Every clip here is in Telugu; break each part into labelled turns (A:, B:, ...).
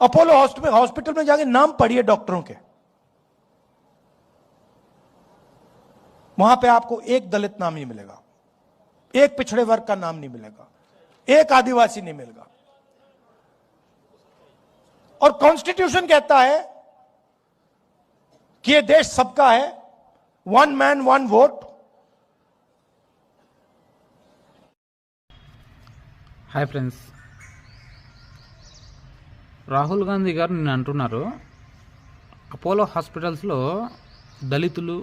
A: अपोलो हॉस्पिटल में जाके नाम पढ़िए डॉक्टरों के, वहां पे आपको एक दलित नाम नहीं मिलेगा, एक पिछड़े वर्ग का नाम नहीं मिलेगा, एक आदिवासी नहीं मिलेगा। और कॉन्स्टिट्यूशन कहता है कि ये देश सबका है, one man one vote.
B: Hi friends, Rahul Gandhi గారు నేను అంటున్నారు అపోలో హాస్పిటల్స్లో దళితులు,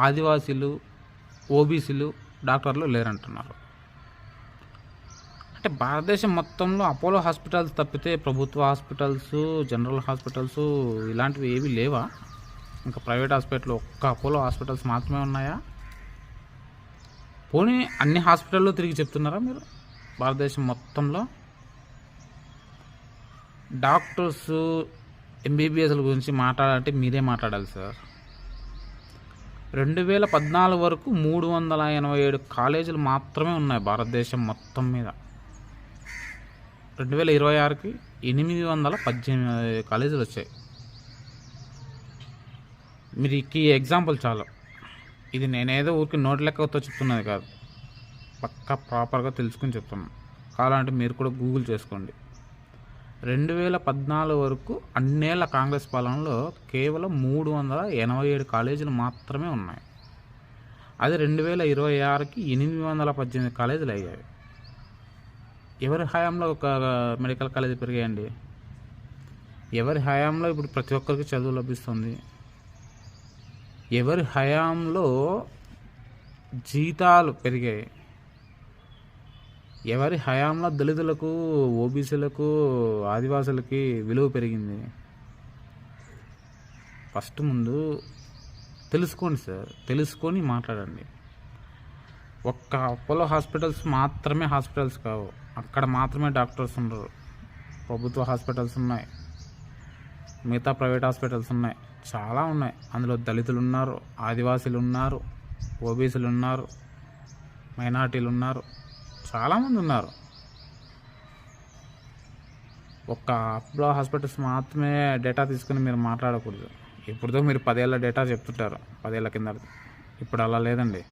B: ఆదివాసీలు, ఓబీసీలు డాక్టర్లు లేరంటున్నారు. అంటే భారతదేశం మొత్తంలో అపోలో హాస్పిటల్స్ తప్పితే ప్రభుత్వ హాస్పిటల్స్, జనరల్ హాస్పిటల్స్ ఇలాంటివి ఏవి లేవా? ఇంకా ప్రైవేట్ హాస్పిటల్ ఒక్క అపోలో హాస్పిటల్స్ మాత్రమే ఉన్నాయా? పోనీ అన్ని హాస్పిటల్లో తిరిగి చెప్తున్నారా మీరు? భారతదేశం మొత్తంలో డాక్టర్స్, ఎంబీబీఎస్ల గురించి మాట్లాడాలంటే మీరే మాట్లాడాలి సార్. 2014 వరకు 387 కాలేజీలు మాత్రమే ఉన్నాయి భారతదేశం మొత్తం మీద. 2026కి 818 కాలేజీలు వచ్చాయి. మీరు ఈ ఎగ్జాంపుల్ చాలు. ఇది నేనేదో ఊరికి నోటి లెక్కతో చెప్తున్నది కాదు, పక్కా ప్రాపర్గా తెలుసుకుని చెప్తున్నాను. కావాలంటే మీరు కూడా గూగుల్ చేసుకోండి. 2014 వరకు అన్నేళ్ల కాంగ్రెస్ పాలనలో కేవలం 387 కాలేజీలు మాత్రమే ఉన్నాయి. అది 2026కి 818 కాలేజీలు అయ్యాయి. ఎవరి హయాంలో ఒక మెడికల్ కాలేజీ పెరిగాయండి? ఎవరి హయాంలో ఇప్పుడు ప్రతి ఒక్కరికి చదువు లభిస్తుంది? ఎవరి హయాంలో జీతాలు పెరిగాయి? ఎవరి హయాంలో దళితులకు, ఓబీసీలకు, ఆదివాసులకి విలువ పెరిగింది? ఫస్ట్ ముందు తెలుసుకోండి సార్, తెలుసుకొని మాట్లాడండి. ఒక్క అపోలో హాస్పిటల్స్ మాత్రమే హాస్పిటల్స్ కావు, అక్కడ మాత్రమే డాక్టర్స్ ఉండరు. ప్రభుత్వ హాస్పిటల్స్ ఉన్నాయి, మిగతా ప్రైవేట్ హాస్పిటల్స్ ఉన్నాయి, చాలా ఉన్నాయి. అందులో దళితులు ఉన్నారు, ఆదివాసీలు ఉన్నారు, ఓబీసీలు ఉన్నారు, మైనార్టీలు ఉన్నారు, చాలామంది ఉన్నారు. ఒక్క అపోలో హాస్పిటల్స్ మాత్రమే డేటా తీసుకుని మీరు మాట్లాడకూడదు. ఇప్పుడుతో మీరు 10 ఏళ్ళ డేటా చెప్తుంటారు, 10 ఏళ్ళ కింద. ఇప్పుడు అలా లేదండి.